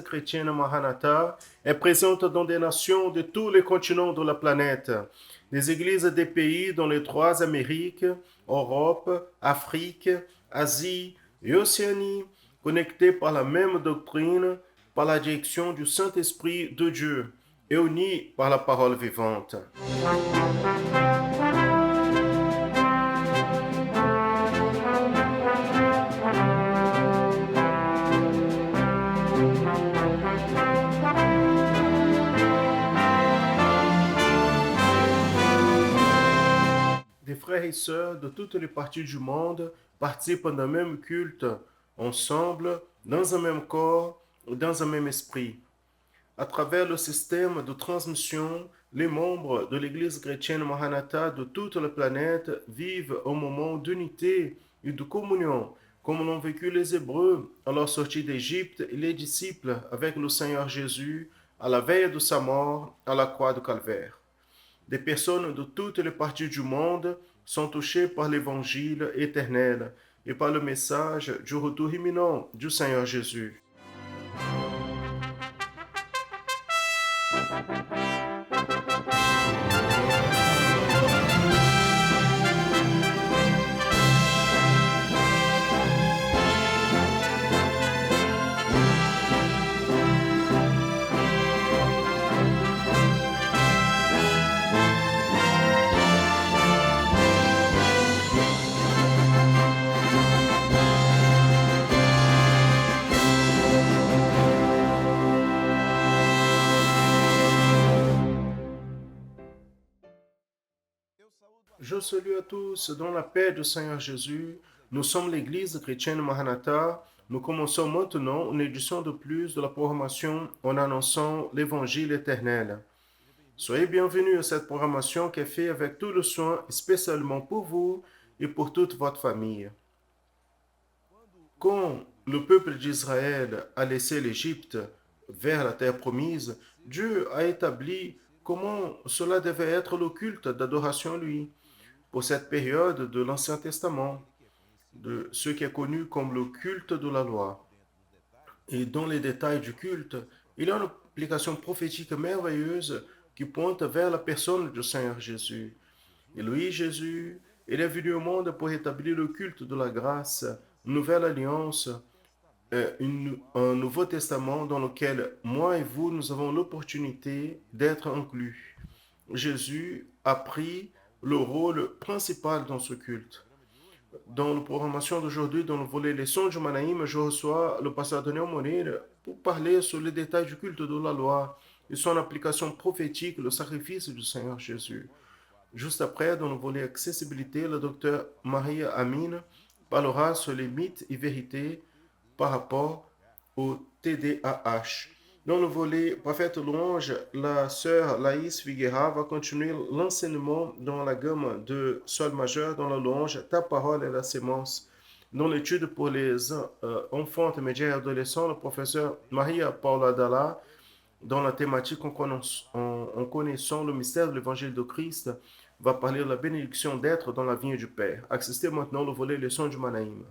chrétienne Maranatha est présente dans des nations de tous les continents de la planète. Des églises des pays dans les trois Amériques, Europe, Afrique, Asie et Océanie, connectées par la même doctrine, par la direction du Saint-Esprit de Dieu et unies par la parole vivante. Des frères et sœurs de toutes les parties du monde participent d'un même culte, ensemble, dans un même corps, dans un même esprit. À travers le système de transmission, les membres de l'Église chrétienne Maranatha de toute la planète vivent un moment d'unité et de communion, comme l'ont vécu les Hébreux à leur sortie d'Égypte et les disciples avec le Seigneur Jésus à la veille de sa mort à la croix de Calvaire. Des personnes de toutes les parties du monde sont touchées par l'évangile éternel et par le message du retour imminent du Seigneur Jésus. Je salue à tous dans la paix du Seigneur Jésus. Nous sommes l'Église chrétienne Maranatha. Nous commençons maintenant une édition de plus de la programmation en annonçant l'Évangile éternel. Soyez bienvenus à cette programmation qui est faite avec tout le soin, spécialement pour vous et pour toute votre famille. Quand le peuple d'Israël a laissé l'Égypte vers la terre promise, Dieu a établi comment cela devait être le culte d'adoration à lui pour cette période de l'Ancien Testament, de ce qui est connu comme le culte de la loi. Et dans les détails du culte, il y a une application prophétique merveilleuse qui pointe vers la personne du Seigneur Jésus. Et lui, Jésus, il est venu au monde pour établir le culte de la grâce, une nouvelle alliance, un nouveau testament dans lequel moi et vous, nous avons l'opportunité d'être inclus. Jésus a pris le rôle principal dans ce culte. Dans la programmation d'aujourd'hui, dans le volet Leçons du Manaïm, je reçois le pasteur Daniel Morir pour parler sur les détails du culte de la loi et son application prophétique, le sacrifice du Seigneur Jésus. Juste après, dans le volet accessibilité, le docteur Maria Amin parlera sur les mythes et vérités par rapport au TDAH. Dans le volet Parfaite louange, la sœur Laïs Figuera va continuer l'enseignement dans la gamme de sol majeur dans la louange Ta parole est la sémence. Dans l'étude pour les enfants, intermédiaires et adolescents, le professeur Maria Paula Dalla, dans la thématique en connaissant le mystère de l'évangile de Christ, va parler de la bénédiction d'être dans la vigne du Père. Accessez maintenant le volet Leçons du Manaïm.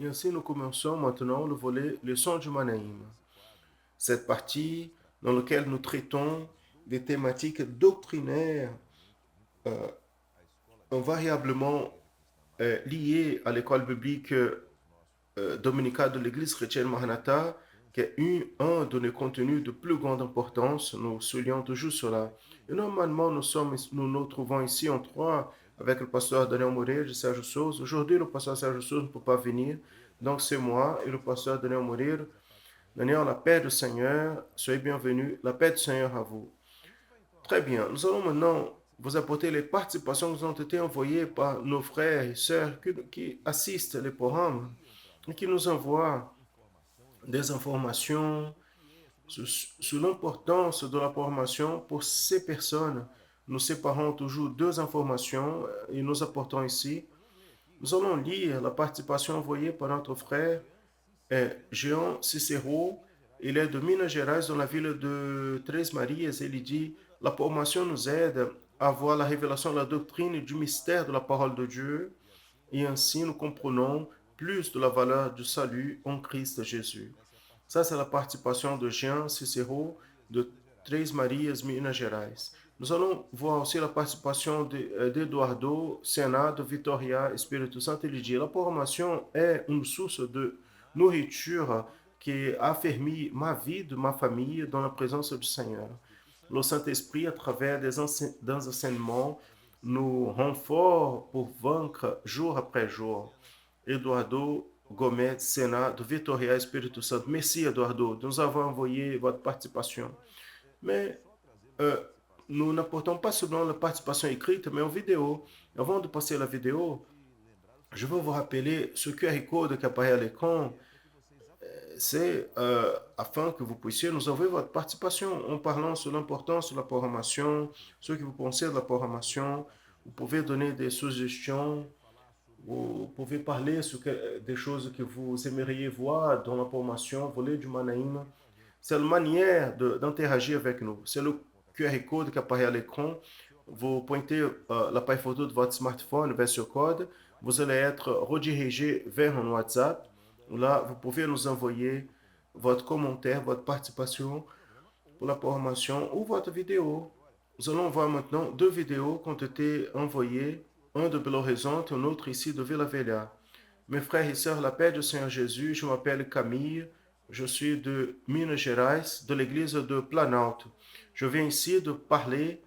Et ainsi, nous commençons maintenant le volet Leçons du Manaïm. Cette partie dans laquelle nous traitons des thématiques doctrinaires invariablement liées à l'école biblique dominicale de l'Église chrétienne Maranatha, qui est un de nos contenus de plus grande importance. Nous soulignons toujours cela. Et normalement, nous nous trouvons ici en trois avec le pasteur Daniel Morir de Serge Souza. Aujourd'hui, le pasteur Serge Souza ne peut pas venir. Donc, c'est moi et le pasteur Daniel Morir. Daniel, la paix du Seigneur, soyez bienvenus. La paix du Seigneur à vous. Très bien. Nous allons maintenant vous apporter les participations qui ont été envoyées par nos frères et sœurs qui assistent les programmes et qui nous envoient des informations sur l'importance de la formation pour ces personnes. Nous séparons toujours deux informations et nous apportons ici. Nous allons lire la participation envoyée par notre frère Jean Cicero. Il est de Minas Gerais, dans la ville de Três Marias. Il dit, la formation nous aide à voir la révélation de la doctrine et du mystère de la parole de Dieu. Et ainsi, nous comprenons plus de la valeur du salut en Christ Jésus. Ça, c'est la participation de Jean Cicero de Três Marias, Minas Gerais. Nous allons voir aussi la participation d'Eduardo Sena de Vitória, Espírito Santo. Ele dit, la formation est une source de nourriture qui affermit ma vie, de ma famille, dans la présence du Seigneur. Le Saint-Esprit, à travers des enseignements, nous rend forts pour vaincre jour après jour. Eduardo Gomes Sena, de Vitória, Espírito Santo. Merci, Eduardo. Nous avons envoyé votre participation. Mais euh, nous n'apportons pas seulement la participation écrite, mais en vidéo. Avant de passer à la vidéo, je veux vous rappeler ce QR code qui apparaît à l'écran. C'est afin que vous puissiez nous envoyer votre participation en parlant sur l'importance de la programmation, ce que vous pensez de la programmation. Vous pouvez donner des suggestions. Vous pouvez parler sur des choses que vous aimeriez voir dans la formation Voler du Manaïm. C'est la manière d'interagir avec nous. C'est le QR code qui apparaît à l'écran. Vous pointez l'appareil photo de votre smartphone vers ce code. Vous allez être redirigé vers un WhatsApp. Là, vous pouvez nous envoyer votre commentaire, votre participation pour la formation ou votre vidéo. Nous allons voir maintenant deux vidéos qui ont été envoyées, un de Belo Horizonte et un autre ici de Vila Velha. Mes frères et sœurs, la paix du Seigneur Jésus, je m'appelle Camille, je suis de Minas Gerais, de l'église de Planalto. Je viens ici de parler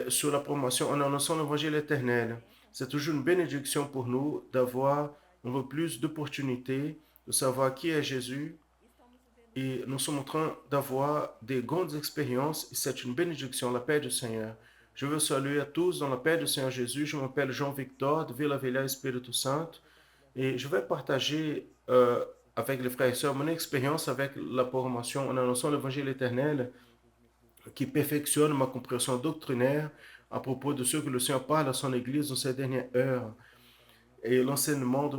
sur la promotion en annonçant l'évangile éternel. C'est toujours une bénédiction pour nous d'avoir un peu plus d'opportunités de savoir qui est Jésus et nous sommes en train d'avoir des grandes expériences et c'est une bénédiction, la paix du Seigneur. Je veux saluer à tous dans la paix du Seigneur Jésus. Je m'appelle Jean-Victor de Vila Velha, Espírito Santo et je vais partager avec les frères et sœurs mon expérience avec la formation en annonçant l'évangile éternel qui perfectionne ma compréhension doctrinaire à propos de ce que le Seigneur parle à son Église dans ces dernières heures et l'enseignement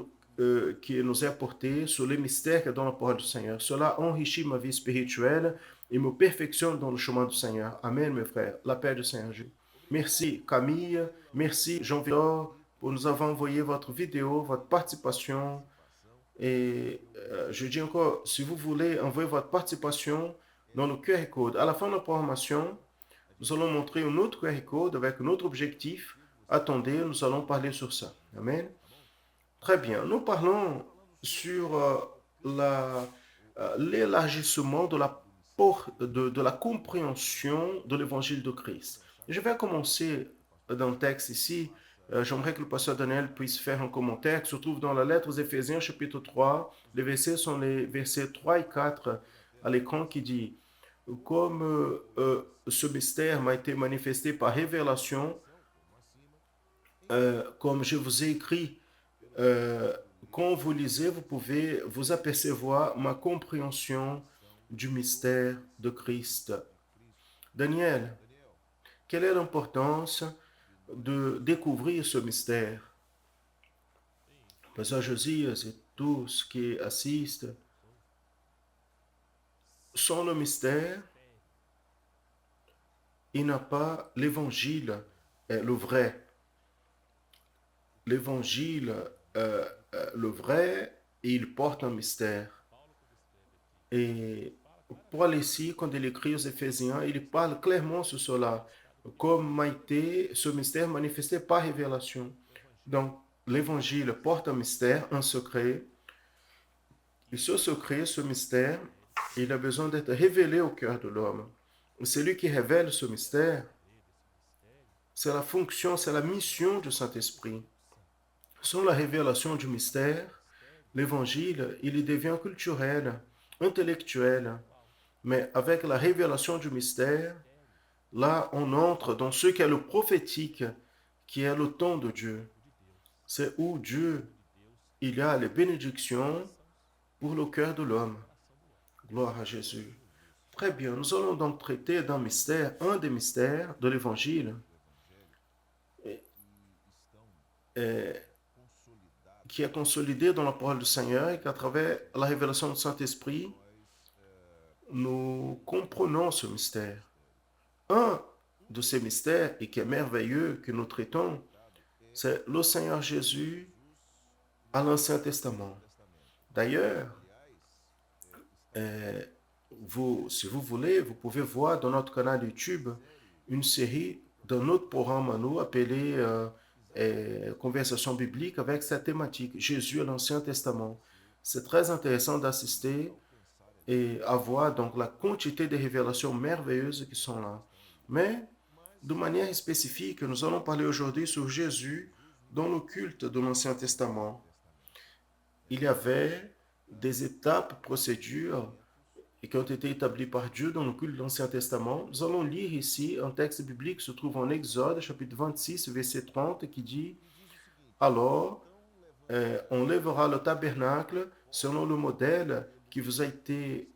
qui nous est apporté sur les mystères que dans la parole du Seigneur. Cela enrichit ma vie spirituelle et me perfectionne dans le chemin du Seigneur. Amen, mes frères. La paix du Seigneur Jésus. Merci Camille, merci Jean-Victor pour nous avoir envoyé votre vidéo, votre participation. Et je dis encore, si vous voulez envoyer votre participation dans le QR code, à la fin de la programmation, nous allons montrer un autre QR code avec un autre objectif. Attendez, nous allons parler sur ça. Amen. Très bien. Nous parlons sur l'élargissement de la compréhension de l'évangile de Christ. Je vais commencer dans le texte ici. J'aimerais que le pasteur Daniel puisse faire un commentaire qui se trouve dans la lettre aux Éphésiens, chapitre 3. Les versets sont les versets 3 et 4 à l'écran qui dit comme ce mystère m'a été manifesté par révélation, comme je vous ai écrit, euh, quand vous lisez, vous pouvez vous apercevoir ma compréhension du mystère de Christ. Daniel, quelle est l'importance de découvrir ce mystère? Pasteur Josias et tous qui assistent, sans le mystère, il n'a pas l'évangile, le vrai. L'évangile, le vrai, il porte un mystère. Et Paul ici, quand il écrit aux Éphésiens, il parle clairement sur cela, comme m'a été ce mystère manifesté par révélation. Donc, l'évangile porte un mystère, un secret. Et ce secret, ce mystère, il a besoin d'être révélé au cœur de l'homme. Celui qui révèle ce mystère, c'est la fonction, c'est la mission du Saint-Esprit. Sans la révélation du mystère, l'évangile, il devient culturel, intellectuel. Mais avec la révélation du mystère, là, on entre dans ce qu'est le prophétique, qui est le temps de Dieu. C'est où Dieu, il y a les bénédictions pour le cœur de l'homme. Gloire à Jésus. Très bien, nous allons donc traiter d'un mystère, un des mystères de l'évangile, qui est consolidé dans la parole du Seigneur et qu'à travers la révélation du Saint-Esprit, nous comprenons ce mystère. Un de ces mystères, et qui est merveilleux, que nous traitons, c'est le Seigneur Jésus à l'Ancien Testament. D'ailleurs, euh, si vous voulez, vous pouvez voir dans notre canal YouTube une série d'un autre programme à nous appelé Conversation biblique avec cette thématique, Jésus et l'Ancien Testament. C'est très intéressant d'assister et à voir donc la quantité de révélations merveilleuses qui sont là. Mais de manière spécifique, nous allons parler aujourd'hui sur Jésus dans le culte de l'Ancien Testament. Il y avait des étapes, procédures et qui ont été établies par Dieu dans le culte de l'Ancien Testament. Nous allons lire ici un texte biblique qui se trouve en Exode, chapitre 26, verset 30, qui dit, alors, on lèvera le tabernacle selon le modèle qui vous a été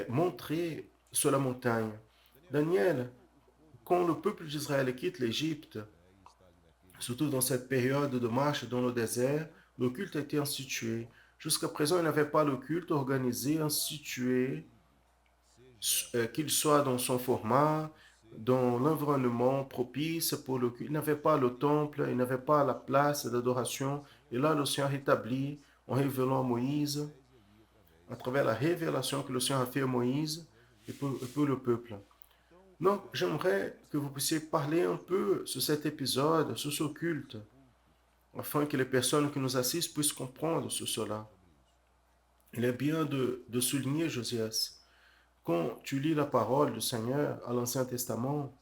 montré sur la montagne. Daniel, quand le peuple d'Israël quitte l'Égypte, surtout dans cette période de marche dans le désert, le culte a été institué. Jusqu'à présent, il n'y avait pas le culte organisé, institué, qu'il soit dans son format, dans l'environnement propice pour le culte. Il n'avait pas le temple, il n'avait pas la place d'adoration. Et là, le Seigneur établit en révélant à Moïse, à travers la révélation que le Seigneur a fait à Moïse et pour le peuple. Donc, j'aimerais que vous puissiez parler un peu sur cet épisode, sur ce culte, afin que les personnes qui nous assistent puissent comprendre sur cela. Il est bien de souligner, Josias, quand tu lis la parole du Seigneur à l'Ancien Testament,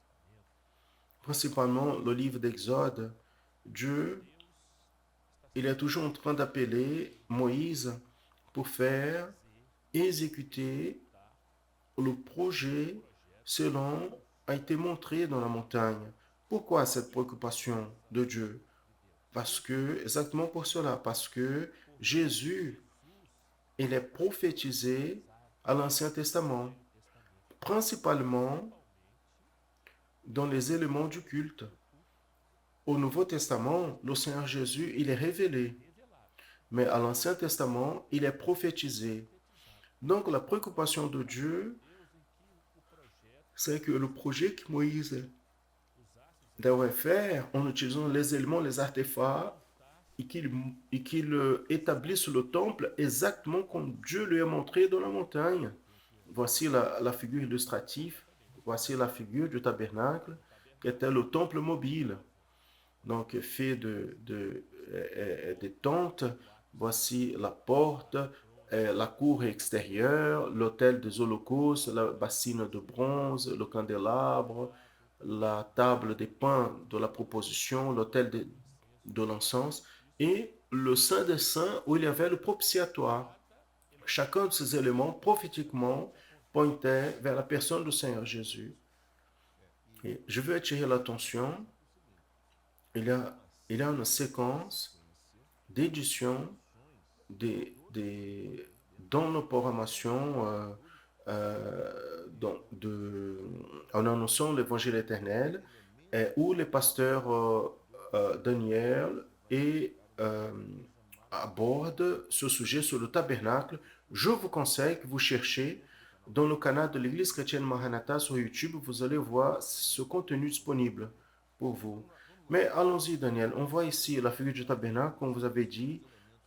principalement le livre d'Exode, Dieu, il est toujours en train d'appeler Moïse pour faire exécuter le projet selon a été montré dans la montagne. Pourquoi cette préoccupation de Dieu? Parce que, exactement pour cela, parce que Jésus, il est prophétisé à l'Ancien Testament, principalement dans les éléments du culte. Au Nouveau Testament, le Seigneur Jésus, il est révélé, mais à l'Ancien Testament, il est prophétisé. Donc la préoccupation de Dieu, c'est que le projet que Moïse devrait faire en utilisant les éléments, les artefacts, et qu'il établisse le temple exactement comme Dieu lui a montré dans la montagne. Voici la figure illustrative, voici la figure du tabernacle, qui était le temple mobile, donc fait de tentes. Voici la porte, la cour extérieure, l'autel des holocaustes, la bassine de bronze, le candélabre, la table des pains de la proposition, l'autel de l'encens et le Saint des Saints où il y avait le propitiatoire. Chacun de ces éléments, prophétiquement, pointait vers la personne du Seigneur Jésus. Et je veux attirer l'attention, il y a, il y a une séquence d'édition dans nos programmations en annonçant l'évangile éternel où les pasteurs Daniel abordent ce sujet sur le tabernacle. Je vous conseille que vous cherchez dans le canal de l'Église chrétienne Maranatha sur YouTube, vous allez voir ce contenu disponible pour vous. Mais allons-y, Daniel. On voit ici la figure du tabernacle, comme vous avez dit.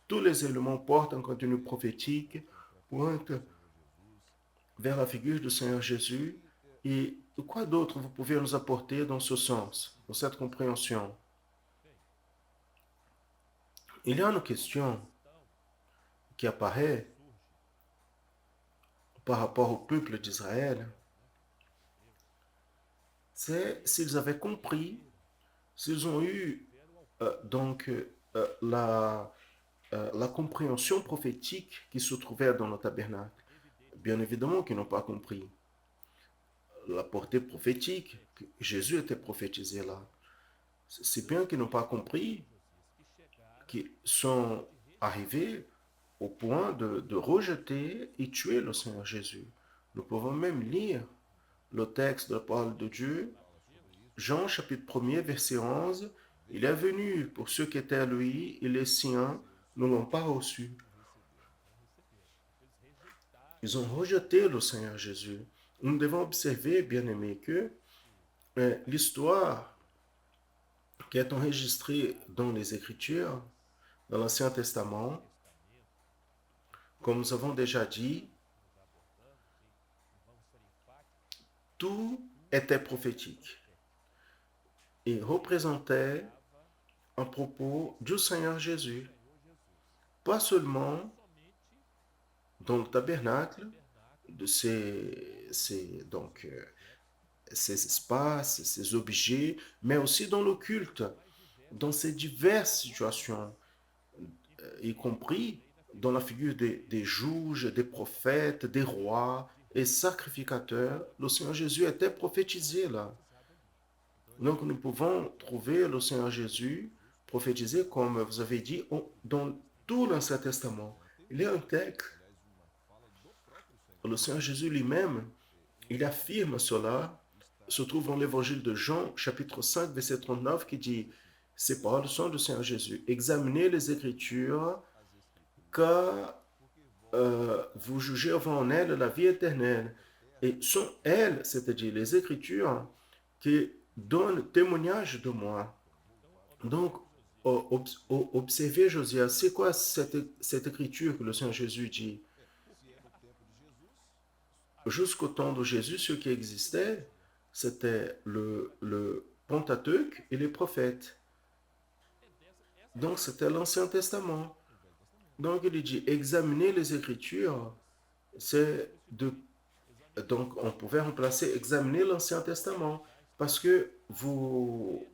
Tous les éléments portent un contenu prophétique, pointent vers la figure du Seigneur Jésus. Et quoi d'autre vous pouvez nous apporter dans ce sens, dans cette compréhension? Il y a une question qui apparaît par rapport au peuple d'Israël. C'est s'ils avaient compris, s'ils ont eu la compréhension prophétique qui se trouvait dans le tabernacle. Bien évidemment qu'ils n'ont pas compris la portée prophétique, que Jésus était prophétisé là. C'est bien qu'ils n'ont pas compris, qu'ils sont arrivés au point de rejeter et tuer le Seigneur Jésus. Nous pouvons même lire le texte de la parole de Dieu, Jean chapitre 1er, verset 11. Il est venu pour ceux qui étaient à lui et les siens ne l'ont pas reçu. Ils ont rejeté le Seigneur Jésus. Nous devons observer, bien aimés, que l'histoire qui est enregistrée dans les Écritures Dans l'Ancien Testament, comme nous avons déjà dit, tout était prophétique et représentait un propos du Seigneur Jésus, pas seulement dans le tabernacle, de ces espaces, ces objets, mais aussi dans le culte, dans ces diverses situations, y compris dans la figure des juges, des prophètes, des rois et sacrificateurs. Le Seigneur Jésus était prophétisé là. Donc nous pouvons trouver le Seigneur Jésus prophétisé, comme vous avez dit, dans tout l'Ancien Testament. Il y a un texte, le Seigneur Jésus lui-même, il affirme cela, se trouve dans l'évangile de Jean, chapitre 5, verset 39, qui dit, ces paroles sont du Seigneur Jésus. Examinez les Écritures, car vous jugez en elles la vie éternelle. Et sont elles, c'est-à-dire les Écritures, qui donnent témoignage de moi. Donc, observez Josias, c'est quoi cette écriture que le Seigneur Jésus dit? Jusqu'au temps de Jésus, ce qui existait, c'était le Pentateuque et les prophètes. Donc, c'était l'Ancien Testament. Donc, il dit, examiner les Écritures, c'est de... Donc, on pouvait remplacer, examiner l'Ancien Testament, parce que vous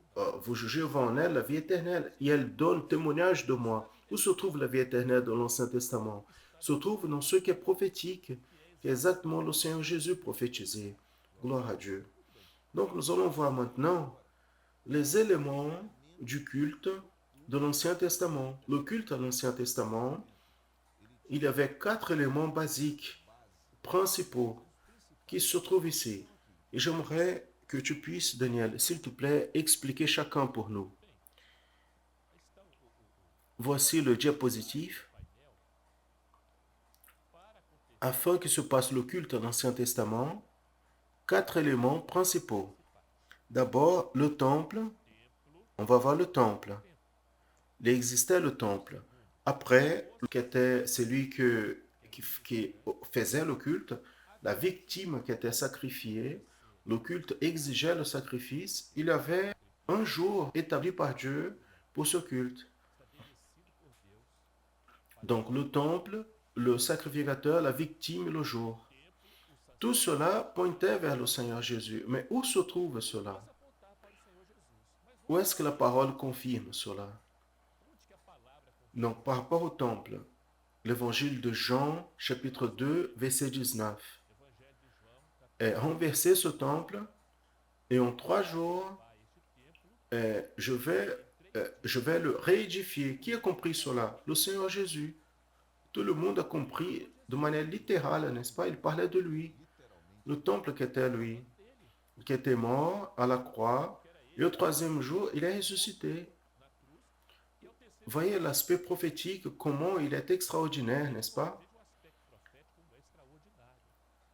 jugez en elle la vie éternelle, et elle donne témoignage de moi. Où se trouve la vie éternelle dans l'Ancien Testament? Se trouve dans ce qui est prophétique, qui est exactement le Seigneur Jésus prophétisé. Gloire à Dieu. Donc, nous allons voir maintenant les éléments du culte de l'Ancien Testament. Le culte à l'Ancien Testament, il y avait 4 éléments basiques, principaux, qui se trouvent ici. Et j'aimerais que tu puisses, Daniel, s'il te plaît, expliquer chacun pour nous. Voici le diapositive. Afin que se passe le culte à l'Ancien Testament, 4 éléments principaux. D'abord, le temple. On va voir le temple. Il existait le temple. Après, qui était celui qui faisait le culte, la victime qui était sacrifiée, le culte exigeait le sacrifice. Il y avait un jour établi par Dieu pour ce culte. Donc le temple, le sacrificateur, la victime, le jour. Tout cela pointait vers le Seigneur Jésus. Mais où se trouve cela? Où est-ce que la parole confirme cela? Donc par rapport au temple, l'évangile de Jean, chapitre 2, verset 19. Et renverser ce temple, et en 3 jours, je vais le réédifier. Qui a compris cela? Le Seigneur Jésus. Tout le monde a compris de manière littérale, n'est-ce pas? Il parlait de lui. Le temple qui était lui, qui était mort à la croix, et au 3e jour, il est ressuscité. Voyez l'aspect prophétique, comment il est extraordinaire, n'est-ce pas?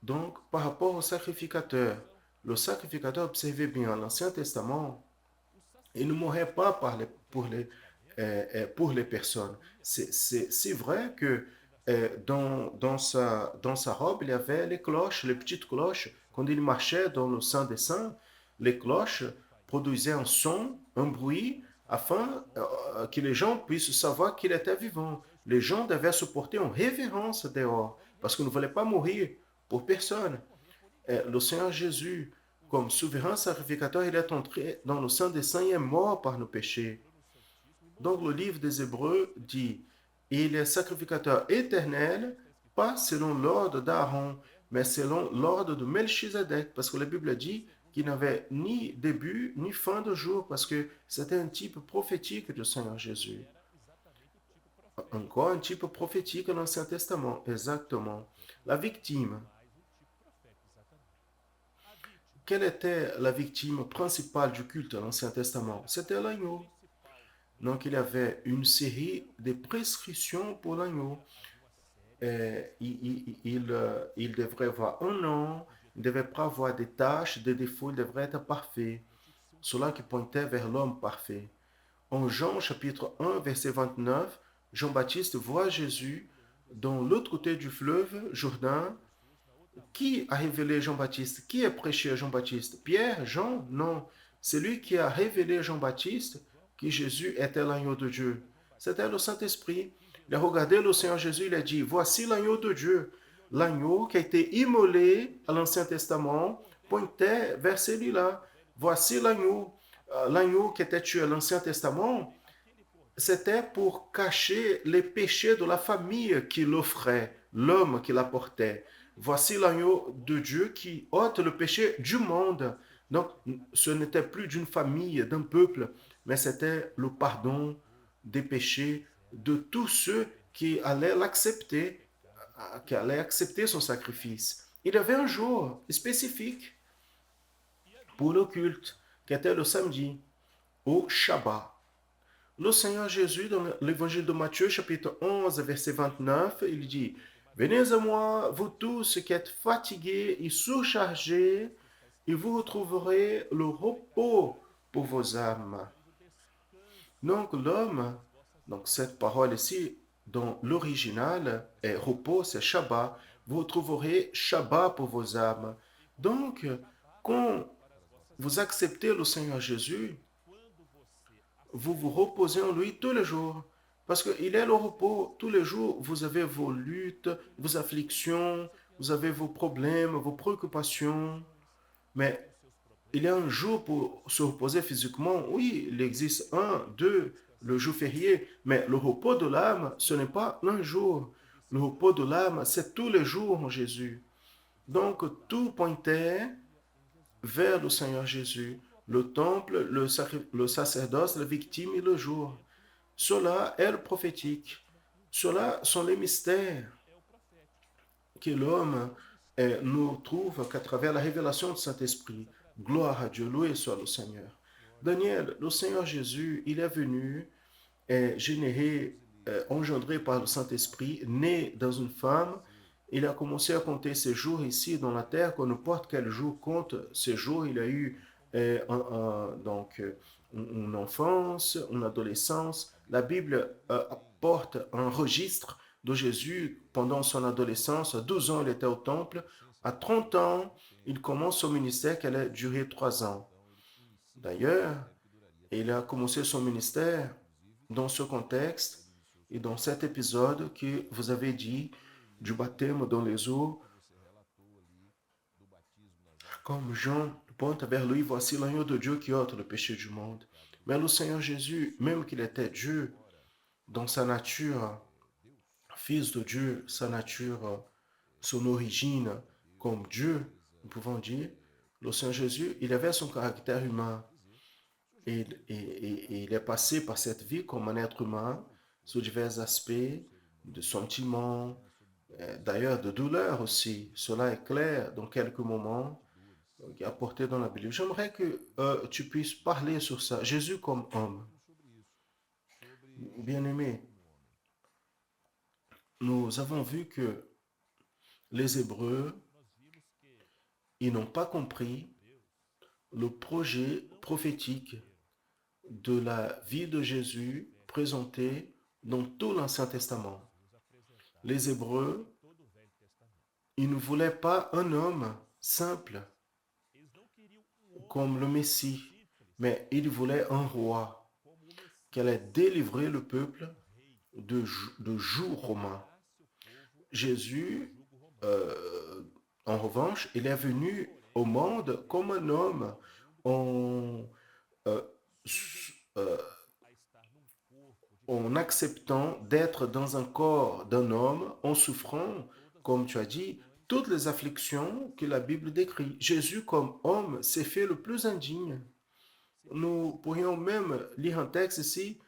Donc, par rapport au sacrificateur, le sacrificateur, observez bien, l'Ancien Testament, il ne mourait pas pour les personnes. C'est vrai que dans sa robe, il y avait les cloches, les petites cloches. Quand il marchait dans le Saint des Saints, les cloches produisaient un son, un bruit, afin que les gens puissent savoir qu'il était vivant. Les gens devaient se porter en révérence dehors, parce qu'ils ne voulaient pas mourir pour personne. Le Seigneur Jésus, comme souverain sacrificateur, il est entré dans le Saint des Saints et est mort par nos péchés. Donc le livre des Hébreux dit, il est sacrificateur éternel, pas selon l'ordre d'Aaron, mais selon l'ordre de Melchizedek, parce que la Bible dit qu'il n'avait ni début ni fin de jour, parce que c'était un type prophétique du Seigneur Jésus. Encore un type prophétique dans l'Ancien Testament, exactement. La victime. Quelle était la victime principale du culte dans l'Ancien Testament? C'était l'agneau. Donc il y avait une série de prescriptions pour l'agneau. Il devrait avoir un an, il ne devait pas avoir des tâches, des défauts, il devrait être parfait. Cela qui pointait vers l'homme parfait. En Jean chapitre 1, verset 29, Jean-Baptiste voit Jésus dans l'autre côté du fleuve Jourdain. Qui a révélé Jean-Baptiste? Qui a prêché à Jean-Baptiste? Pierre? Jean? Non. C'est lui qui a révélé à Jean-Baptiste que Jésus était l'agneau de Dieu. C'était le Saint-Esprit. Il a regardé le Seigneur Jésus, il a dit, voici l'agneau de Dieu. L'agneau qui a été immolé à l'Ancien Testament pointait vers celui-là. Voici l'agneau. L'agneau qui était tué à l'Ancien Testament, c'était pour cacher les péchés de la famille qui l'offrait, l'homme qui l'apportait. Voici l'agneau de Dieu qui ôte le péché du monde. Donc, ce n'était plus d'une famille, d'un peuple, mais c'était le pardon des péchés de tous ceux qui allaient l'accepter, qui allaient accepter son sacrifice. Il y avait un jour spécifique pour le culte, qui était le samedi, au Shabbat. Le Seigneur Jésus, dans l'évangile de Matthieu, chapitre 11, verset 29, il dit, venez à moi, vous tous qui êtes fatigués et surchargés, et vous retrouverez le repos pour vos âmes. Donc l'homme, donc cette parole ici, dans l'original, est repos, c'est Shabbat. Vous retrouverez Shabbat pour vos âmes. Donc, quand vous acceptez le Seigneur Jésus, vous vous reposez en lui tous les jours. Parce qu'il est le repos. Tous les jours, vous avez vos luttes, vos afflictions, vous avez vos problèmes, vos préoccupations. Mais il y a un jour pour se reposer physiquement. Oui, il existe un, deux, le jour férié. Mais le repos de l'âme, ce n'est pas un jour. Le repos de l'âme, c'est tous les jours en Jésus. Donc, tout pointait vers le Seigneur Jésus, le temple, le sacerdoce, la victime et le jour. Cela est le prophétique. Cela sont les mystères que l'homme nous trouve qu'à travers la révélation du Saint-Esprit. Gloire à Dieu, loué soit le Seigneur. Daniel, le Seigneur Jésus, il est venu généré, engendré par le Saint-Esprit, né dans une femme. Il a commencé à compter ses jours ici dans la terre, qu'on n'importe quel jour compte ses jours. Il a eu une enfance, une adolescence. La Bible apporte un registre de Jésus pendant son adolescence. À 12 ans, il était au temple. À 30 ans, il commence son ministère qui allait durer 3 ans. D'ailleurs, il a commencé son ministère dans ce contexte et dans cet épisode que vous avez dit du baptême dans les eaux, comme Jean pointe vers lui, voici l'agneau de Dieu qui ôte le péché du monde. Mais le Seigneur Jésus, même qu'il était Dieu, dans sa nature, fils de Dieu, sa nature, son origine comme Dieu, nous pouvons dire, le Seigneur Jésus, il avait son caractère humain. Et il est passé par cette vie comme un être humain sous divers aspects, de sentiments, d'ailleurs de douleur aussi. Cela est clair dans quelques moments qui est apporté dans la Bible. J'aimerais que tu puisses parler sur ça. Jésus comme homme. Bien-aimé, nous avons vu que les Hébreux, ils n'ont pas compris le projet prophétique de la vie de Jésus présenté dans tout l'Ancien Testament. Les Hébreux, ils ne voulaient pas un homme simple comme le Messie, mais ils voulaient un roi qui allait délivrer le peuple de joug romain. Jésus, euh, en revanche, il est venu au monde comme un homme en, euh, euh, en acceptant d'être dans un corps d'un homme, en souffrant, comme tu as dit, toutes les afflictions que la Bible décrit. Jésus, comme homme, s'est fait le plus indigne. Nous pourrions même lire un texte ici,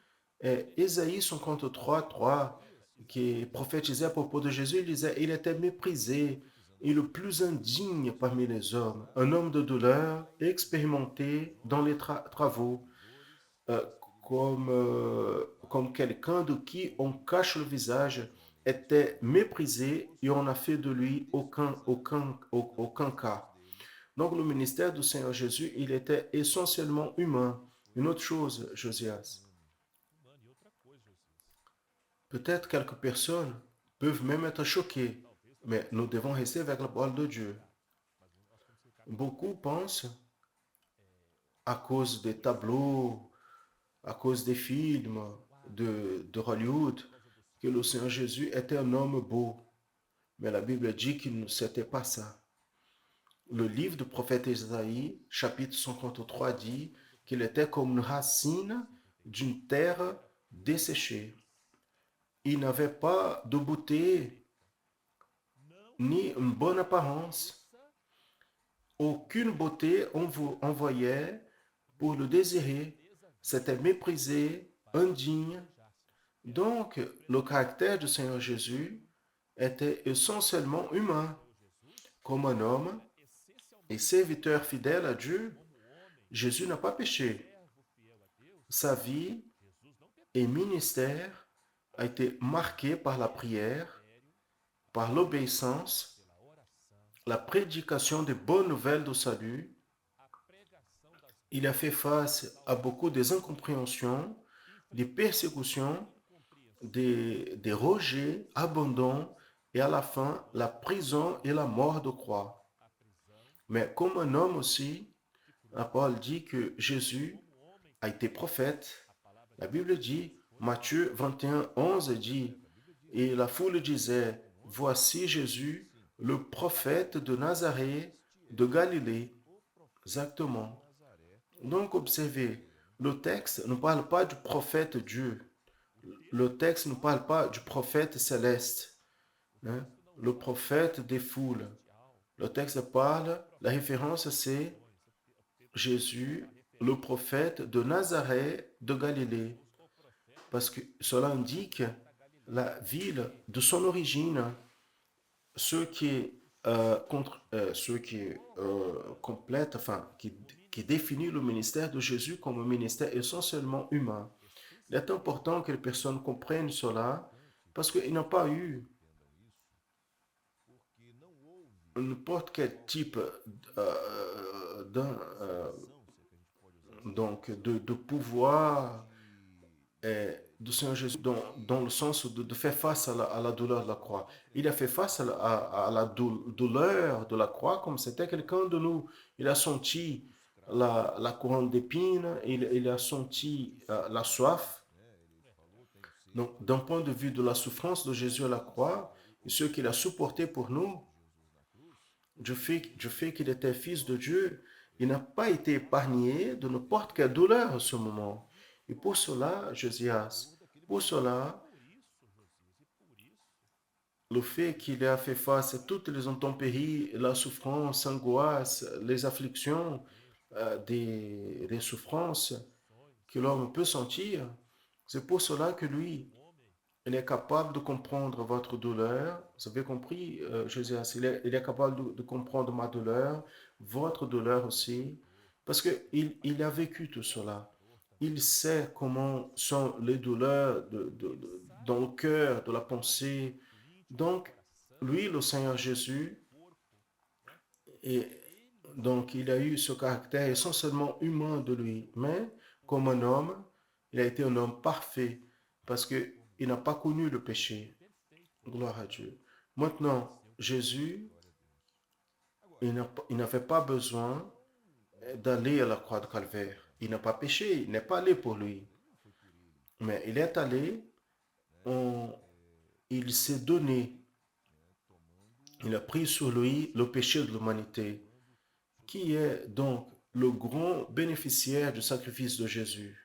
Ésaïe 53, 3, qui prophétisait à propos de Jésus. Il disait, il était méprisé et le plus indigne parmi les hommes, un homme de douleur, expérimenté dans les travaux, euh, comme quelqu'un de qui on cache le visage, était méprisé et on n'a fait de lui aucun cas. Donc le ministère du Seigneur Jésus, il était essentiellement humain. Une autre chose, Josias, Peut-être quelques personnes peuvent même être choquées, mais nous devons rester avec la parole de Dieu. Beaucoup pensent, à cause des tableaux, à cause des films de Hollywood, que le Seigneur Jésus était un homme beau. Mais la Bible dit qu'il ne s'était pas ça. Le livre du prophète Isaïe, chapitre 53, dit qu'il était comme une racine d'une terre desséchée. Il n'avait pas de beauté ni une bonne apparence. Aucune beauté on voyait pour le désirer. C'était méprisé, indigne. Donc, le caractère du Seigneur Jésus était essentiellement humain. Comme un homme et serviteur fidèle à Dieu, Jésus n'a pas péché. Sa vie et ministère a été marqué par la prière, par l'obéissance, la prédication des bonnes nouvelles de salut. Il a fait face à beaucoup des incompréhensions, des persécutions, des rejets abondants et à la fin la prison et la mort de croix. Mais comme un homme aussi, la parole dit que Jésus a été prophète. La Bible dit, Matthieu 21, 11 dit, et la foule disait, voici Jésus, le prophète de Nazareth, de Galilée. Exactement. Donc observez, le texte ne parle pas du prophète Dieu. Le texte ne parle pas du prophète céleste, hein, le prophète des foules. Le texte parle, la référence c'est Jésus, le prophète de Nazareth de Galilée, parce que cela indique la ville de son origine, ce qui complète, enfin, qui définit le ministère de Jésus comme un ministère essentiellement humain. Il est important que les personnes comprennent cela parce qu'il n'a pas eu n'importe quel type de pouvoir du Seigneur Jésus dans le sens de faire face à la douleur de la croix. Il a fait face à la douleur de la croix comme c'était quelqu'un de nous. Il a senti la couronne d'épines, il a senti la soif. Donc, d'un point de vue de la souffrance de Jésus à la croix, et ce qu'il a supporté pour nous, du fait qu'il était fils de Dieu, il n'a pas été épargné de n'importe quelle douleur en ce moment. Et pour cela, Josias, pour cela, le fait qu'il a fait face à toutes les intempéries, la souffrance, l'angoisse, les afflictions, des souffrances que l'homme peut sentir, c'est pour cela que lui, il est capable de comprendre votre douleur. Vous avez compris, Josias, il est capable de comprendre ma douleur, votre douleur aussi, parce qu'il a vécu tout cela. Il sait comment sont les douleurs dans le cœur, de la pensée. Donc, lui, le Seigneur Jésus, et donc il a eu ce caractère essentiellement humain de lui, mais comme un homme, il a été un homme parfait parce qu'il n'a pas connu le péché. Gloire à Dieu. Maintenant, Jésus, il n'avait pas besoin d'aller à la croix de Calvaire. Il n'a pas péché, il n'est pas allé pour lui. Mais il est allé, il s'est donné, il a pris sur lui le péché de l'humanité, qui est donc le grand bénéficiaire du sacrifice de Jésus.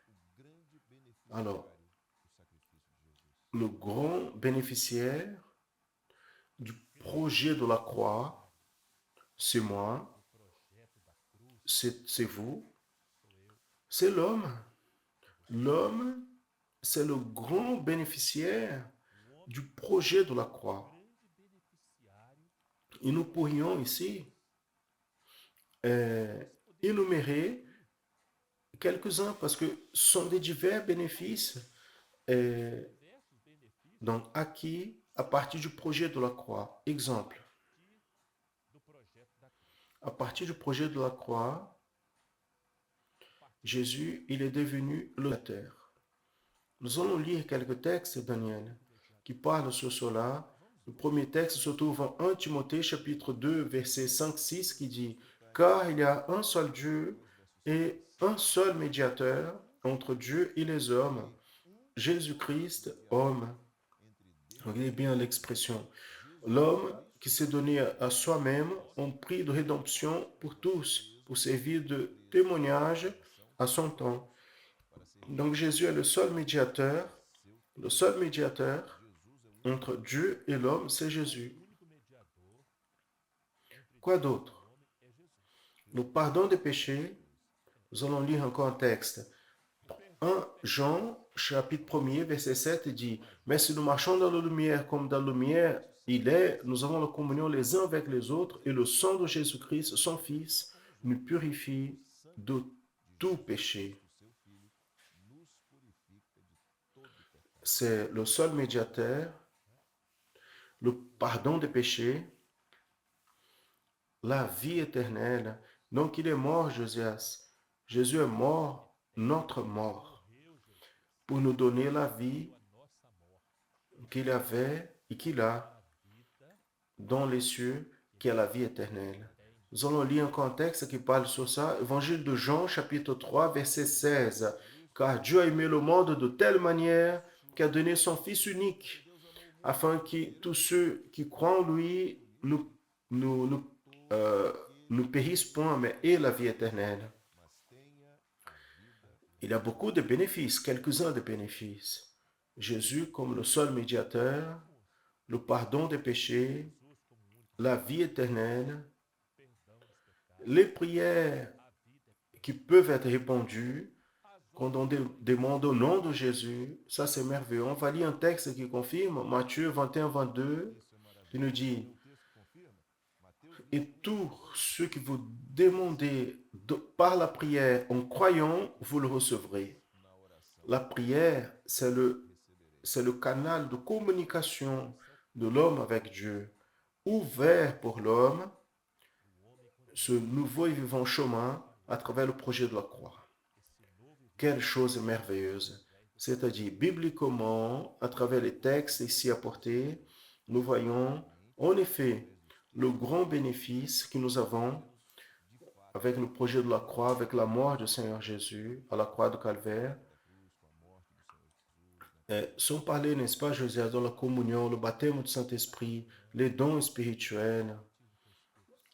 Alors, le grand bénéficiaire du projet de la croix, c'est moi, c'est vous, c'est l'homme. L'homme, c'est le grand bénéficiaire du projet de la croix. Et nous pourrions ici euh, énumérer quelques-uns parce que ce sont des divers bénéfices euh, donc acquis à partir du projet de la croix. Exemple, à partir du projet de la croix, Jésus, il est devenu le terre. Nous allons lire quelques textes, Daniel. qui parlent sur cela. Le premier texte se trouve en 1 Timothée chapitre 2 verset 5-6 qui dit « Car il y a un seul Dieu et un seul médiateur entre Dieu et les hommes, Jésus-Christ, homme. » Regardez bien l'expression. L'homme qui s'est donné à soi-même en prix de rédemption pour tous, pour servir de témoignage à son temps. Donc Jésus est le seul médiateur entre Dieu et l'homme, c'est Jésus. Quoi d'autre? Le pardon des péchés, nous allons lire encore un texte. 1 Jean, chapitre 1er, verset 7 dit « Mais si nous marchons dans la lumière comme dans la lumière il est, nous avons la communion les uns avec les autres et le sang de Jésus-Christ, son Fils, nous purifie de tout péché. » C'est le seul médiateur, le pardon des péchés, la vie éternelle. Donc il est mort, Josias. Jésus est mort, notre mort, pour nous donner la vie qu'il avait et qu'il a dans les cieux, qui est la vie éternelle. Nous allons lire un contexte qui parle sur ça. Évangile de Jean, chapitre 3, verset 16. Car Dieu a aimé le monde de telle manière qu'il a donné son Fils unique, afin que tous ceux qui croient en lui ne périssent point, mais aient la vie éternelle. Il y a beaucoup de bénéfices, quelques-uns de bénéfices. Jésus comme le seul médiateur, le pardon des péchés, la vie éternelle, les prières qui peuvent être répondues quand on demande au nom de Jésus, ça c'est merveilleux. On va lire un texte qui confirme, Matthieu 21-22, qui nous dit, « Et tout ce que vous demandez par la prière en croyant, vous le recevrez. » La prière, c'est le canal de communication de l'homme avec Dieu, ouvert pour l'homme, ce nouveau et vivant chemin à travers le projet de la croix. Quelle chose merveilleuse! C'est-à-dire, bibliquement, à travers les textes ici apportés, nous voyons en effet le grand bénéfice que nous avons avec le projet de la croix, avec la mort du Seigneur Jésus à la croix de Calvaire. Sans parler, n'est-ce pas, José, dans la communion, le baptême du Saint-Esprit, les dons spirituels,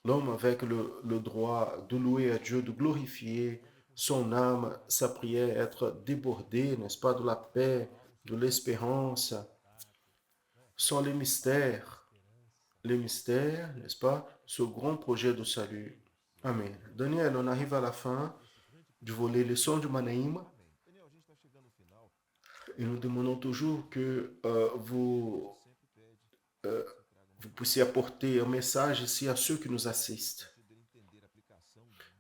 l'homme avec le droit de louer à Dieu, de glorifier son âme, sa prière, être débordé, n'est-ce pas, de la paix, de l'espérance, sont les mystères, n'est-ce pas, ce grand projet de salut. Amen. Daniel, on arrive à la fin du volet leçon du Manaïm et nous demandons toujours que euh, vous puissiez apporter un message ici à ceux qui nous assistent.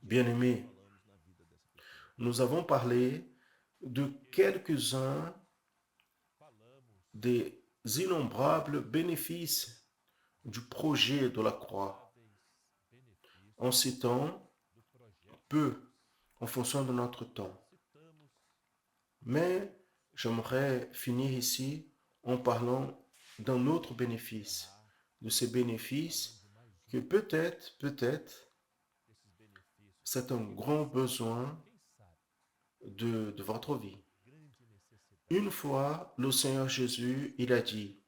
Bien-aimés, nous avons parlé de quelques-uns des innombrables bénéfices du projet de la croix, en citant peu en fonction de notre temps. Mais j'aimerais finir ici en parlant d'un autre bénéfice, de ces bénéfices que peut-être, c'est un grand besoin de votre vie. Une fois, le Seigneur Jésus, il a dit,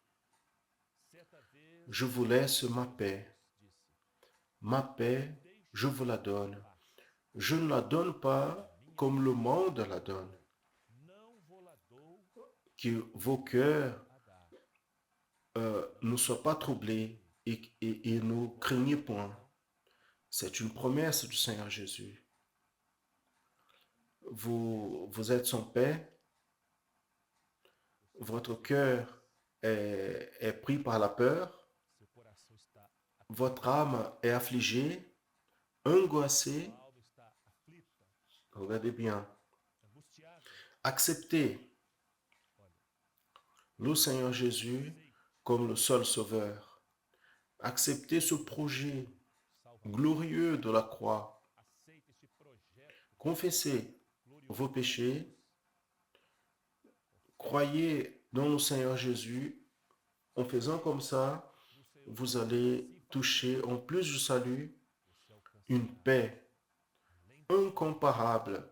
« Je vous laisse ma paix, je vous la donne. Je ne la donne pas comme le monde la donne. Que vos cœurs ne soient pas troublés et ne craignez point. » C'est une promesse du Seigneur Jésus. Vous êtes son paix. Votre cœur est pris par la peur. Votre âme est affligée, angoissée. Regardez bien. Acceptez le Seigneur Jésus comme le seul sauveur. Acceptez ce projet glorieux de la croix. Confessez vos péchés. Croyez dans le Seigneur Jésus En faisant comme ça, vous allez toucher, en plus du salut, une paix incomparable,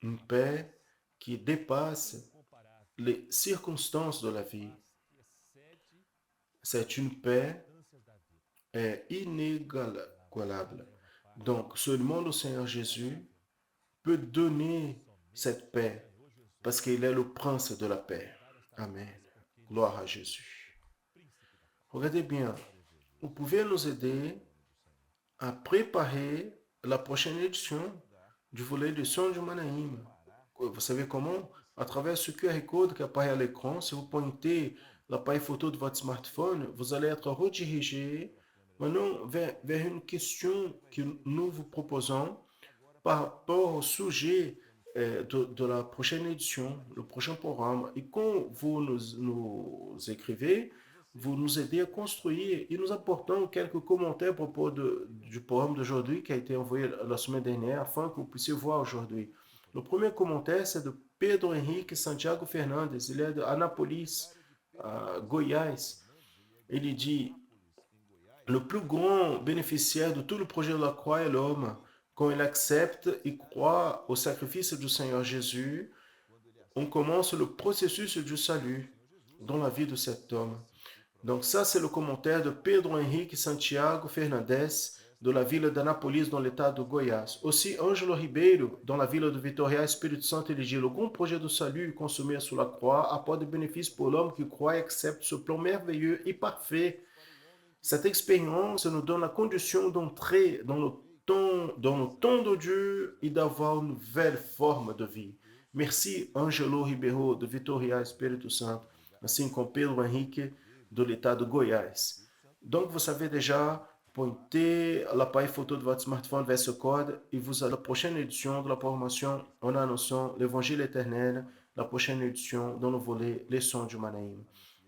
une paix qui dépasse les circonstances de la vie. C'est une paix inégalable. Donc, seulement le Seigneur Jésus peut donner cette paix parce qu'il est le prince de la paix. Amen. Gloire à Jésus. Regardez bien, vous pouvez nous aider à préparer la prochaine édition du volet de Son du Manaïm. Vous savez comment? À travers ce QR code qui apparaît à l'écran, si vous pointez l'appareil photo de votre smartphone, vous allez être redirigé maintenant vers une question que nous vous proposons par rapport au sujet de la prochaine édition, le prochain programme. Et quand vous nous écrivez, vous nous aidez à construire et nous apportons quelques commentaires à propos du programme d'aujourd'hui qui a été envoyé la semaine dernière afin que vous puissiez voir aujourd'hui. Le premier commentaire, c'est de Pedro Henrique Santiago Fernandes. Il est de Anápolis, Goiás. Il dit: le plus grand bénéficiaire de tout le projet de la croix est l'homme. Quand il accepte et croit au sacrifice du Seigneur Jésus, on commence le processus du salut dans la vie de cet homme. Donc ça, c'est le commentaire de Pedro Henrique Santiago Fernandes, de la ville d'Anápolis, dans l'état de Goiás. Aussi, Ângelo Ribeiro, dans la ville de Vitória, Espírito Santo, il dit: le grand projet de salut consommé sur la croix apporte des bénéfices pour l'homme qui croit et accepte ce plan merveilleux et parfait. Cette expérience nous donne la condition d'entrer dans le temps de Dieu et d'avoir une nouvelle forme de vie. Merci, Angelo Ribeiro, de Vitória, Espírito Santo, ainsi comme Pedro Henrique, de l'état de Goiás. Donc, vous savez déjà, pointez l'appareil photo de votre smartphone vers ce code et vous avez la prochaine édition de la programmation en annonçant l'Évangile éternel, la prochaine édition dans le volet Les sons du Manaïm.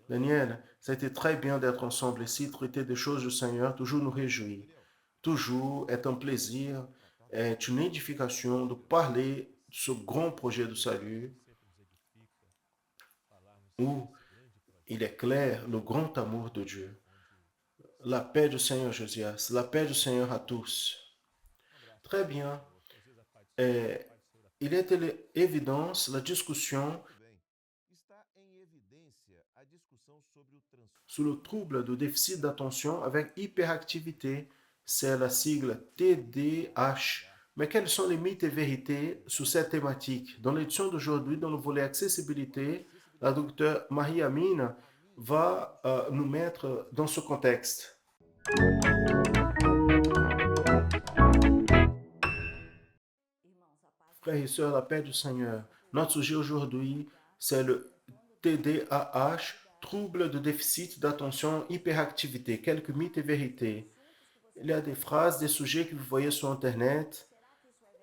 Daniel, ça a été très bien d'être ensemble ici, traiter des choses du Seigneur, toujours nous réjouir. Toujours est un plaisir, est une édification de parler de ce grand projet de salut où il est clair le grand amour de Dieu. La paix du Seigneur Josias, la paix du Seigneur à tous. Très bien. Euh, il est évidence la discussion sur le trouble de déficit d'attention avec hyperactivité. C'est la sigle TDAH. Mais quels sont les mythes et vérités sur cette thématique? Dans l'édition d'aujourd'hui, dans le volet accessibilité, la docteure Marie-Amine va nous mettre dans ce contexte. Frères et sœurs, la paix du Seigneur. Notre sujet aujourd'hui, c'est le TDAH, trouble de déficit d'attention, hyperactivité. Quelques mythes et vérités. Il y a des phrases, des sujets que vous voyez sur Internet.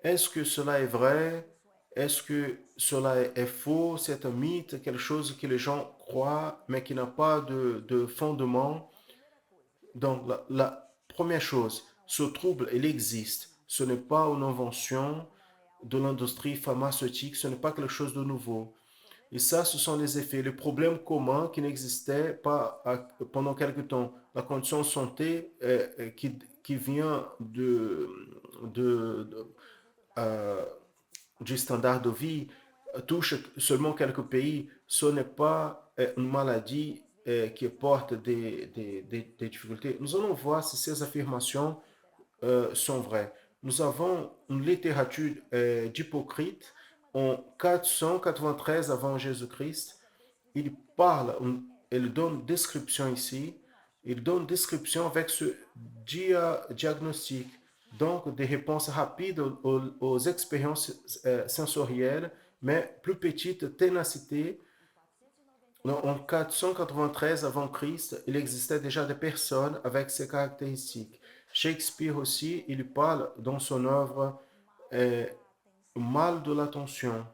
Est-ce que cela est vrai? Est-ce que cela est faux? C'est un mythe, quelque chose que les gens croient, mais qui n'a pas de fondement. Donc, la première chose, ce trouble, il existe. Ce n'est pas une invention de l'industrie pharmaceutique, ce n'est pas quelque chose de nouveau. Et ça, ce sont les effets, les problèmes communs qui n'existaient pas pendant quelque temps. La condition de santé qui vient euh, du standard de vie touche seulement quelques pays. Ce n'est pas une maladie qui porte des difficultés. Nous allons voir si ces affirmations sont vraies. Nous avons une littérature d'Hypocrite en 493 avant Jésus-Christ. Il parle, il donne description ici, il donne description avec ce diagnostic, donc des réponses rapides aux expériences sensorielles, mais plus petites, ténacité. En 493 avant Christ, il existait déjà des personnes avec ces caractéristiques. Shakespeare aussi, il parle dans son œuvre euh, Mal de l'attention.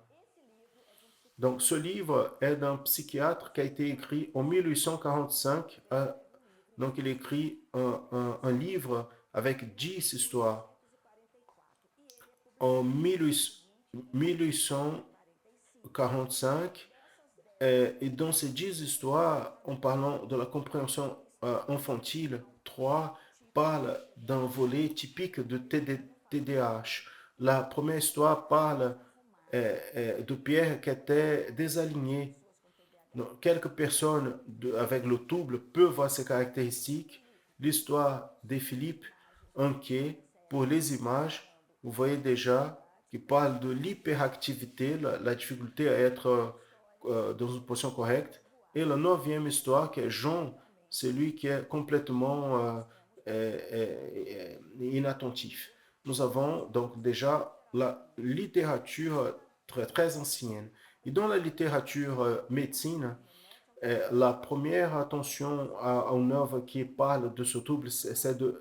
Donc, ce livre est d'un psychiatre qui a été écrit en 1845. Donc, il écrit un livre avec 10 histoires. En 1845, Et dans ces 10 histoires, en parlant de la compréhension infantile, 3 parlent d'un volet typique de TDAH. La première histoire parle de Pierre qui était désaligné. Donc, quelques personnes avec le trouble peuvent voir ces caractéristiques. L'histoire de Philippe, inquiet pour les images, vous voyez déjà, qui parle de l'hyperactivité, la difficulté à être dans une position correcte. Et la neuvième histoire, qui est Jean, c'est lui qui est complètement inattentif. Nous avons donc déjà la littérature très ancienne. Et dans la littérature médecine, la première attention à une œuvre qui parle de ce trouble,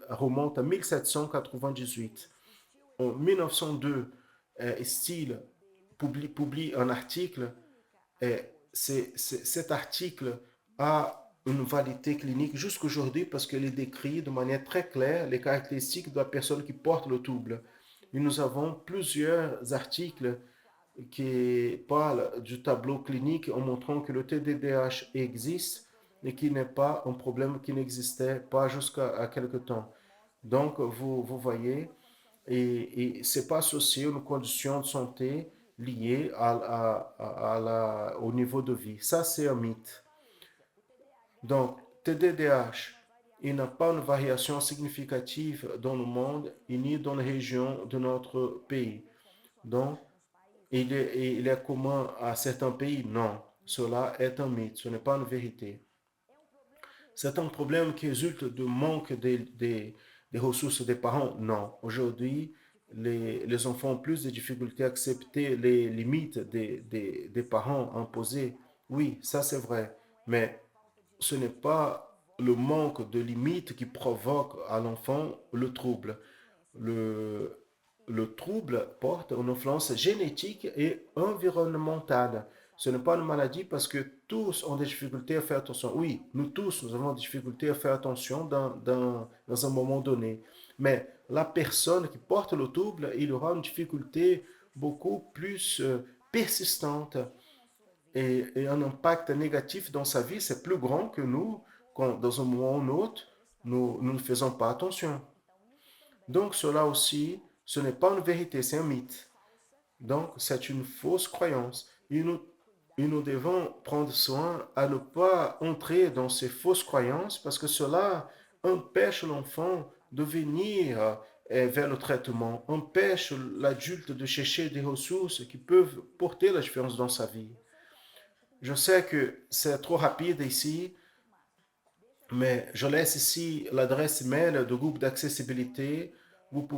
remonte à 1798. En 1902, Steele publie un article. Cet article a une validité clinique jusqu'aujourd'hui parce qu'il est décrit de manière très claire les caractéristiques de la personne qui porte le trouble. Et nous avons plusieurs articles qui parle du tableau clinique en montrant que le TDDH existe et qui n'est pas un problème qui n'existait pas jusqu'à quelque temps. Donc, vous voyez, et ce n'est pas associé à une condition de santé liée au niveau de vie. Ça, c'est un mythe. Donc, TDDH, il n'a pas une variation significative dans le monde et ni dans les régions de notre pays. Donc, il est commun à certains pays? Non. Cela est un mythe, ce n'est pas une vérité. C'est un problème qui résulte du manque des ressources des parents? Non. Aujourd'hui, les enfants ont plus de difficultés à accepter les limites des parents imposées. Oui, ça c'est vrai. Mais ce n'est pas le manque de limites qui provoque à l'enfant le trouble. Le, le trouble porte une influence génétique et environnementale. Ce n'est pas une maladie parce que tous ont des difficultés à faire attention. Oui, nous tous, nous avons des difficultés à faire attention dans un moment donné. Mais la personne qui porte le trouble, il aura une difficulté beaucoup plus persistante et un impact négatif dans sa vie, c'est plus grand que nous quand dans un moment ou un autre, nous ne faisons pas attention. Donc cela aussi, ce n'est pas une vérité, c'est un mythe. Donc c'est une fausse croyance. Et nous devons prendre soin à ne pas entrer dans ces fausses croyances parce que cela empêche l'enfant de venir vers le traitement, empêche l'adulte de chercher des ressources qui peuvent porter la différence dans sa vie. Je sais que c'est trop rapide ici, mais je laisse ici l'adresse mail du groupe d'accessibilité. Vous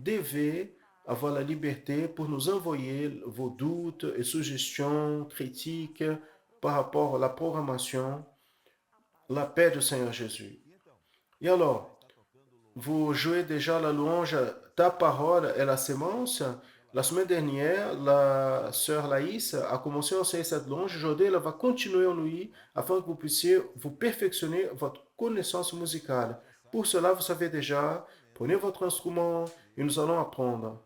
devez avoir la liberté pour nous envoyer vos doutes et suggestions, critiques par rapport à la programmation, la paix du Seigneur Jésus. Et alors, vous jouez déjà la louange Ta parole est la sémence. La semaine dernière, la sœur Laïs a commencé à enseigner cette louange. Aujourd'hui, elle va continuer en lui afin que vous puissiez vous perfectionner votre connaissance musicale. Pour cela, vous savez déjà, prenez votre instrument et nous allons apprendre.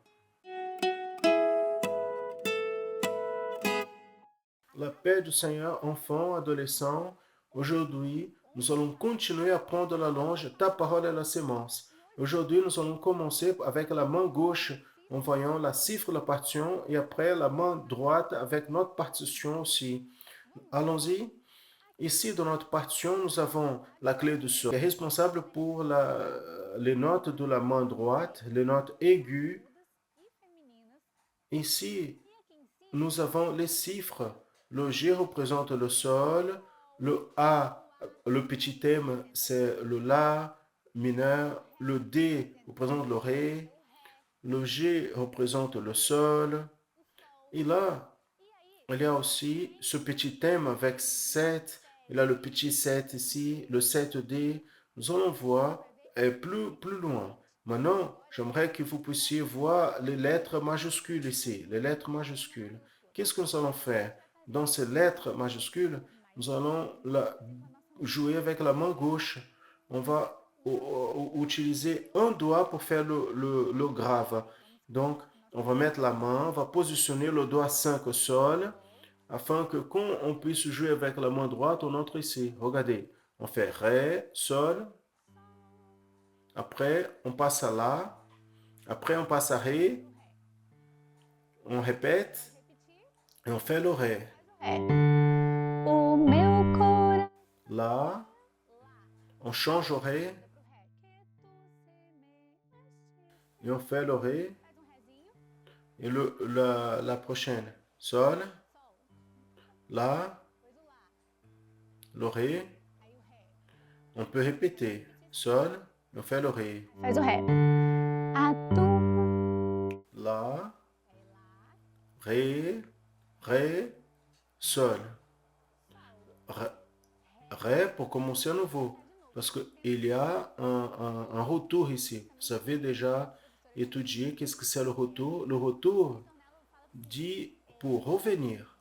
La paix du Seigneur, enfants, adolescents, aujourd'hui, nous allons continuer à prendre la louange Ta parole est la sémence. Aujourd'hui, nous allons commencer avec la main gauche en voyant la cifre de la partition et après la main droite avec notre partition aussi. Allons-y. Ici, dans notre partition, nous avons la clé de sol qui est responsable pour les notes de la main droite, les notes aiguës. Ici, nous avons les chiffres. Le G représente le sol, le A, le petit thème, c'est le La mineur, le D représente le Ré, le G représente le Sol. Et là, il y a aussi ce petit thème avec 7. Il y a le petit 7 ici, le 7D. Nous allons voir plus loin. Maintenant, j'aimerais que vous puissiez voir les lettres majuscules ici, les lettres majuscules. Qu'est-ce que nous allons faire? Dans ces lettres majuscules, nous allons jouer avec la main gauche. On va utiliser un doigt pour faire le grave. Donc, on va mettre la main, on va positionner le doigt 5 au sol. afin que quand on puisse jouer avec la main droite, on entre ici. Regardez, on fait Ré, Sol, après on passe à La, après on passe à Ré, on répète et on fait le Ré. O meu coração. Là, on change au Ré et on fait le Ré. Et la prochaine, Sol, La, le Ré. On peut répéter. Sol, on fait le Ré. Faz o Ré. A tua. La, Ré, Ré, Sol. Ré, Ré pour commencer à nouveau. Parce qu'il y a un retour ici. Vous avez déjà étudié qu'est-ce que c'est le retour. Le retour dit pour revenir.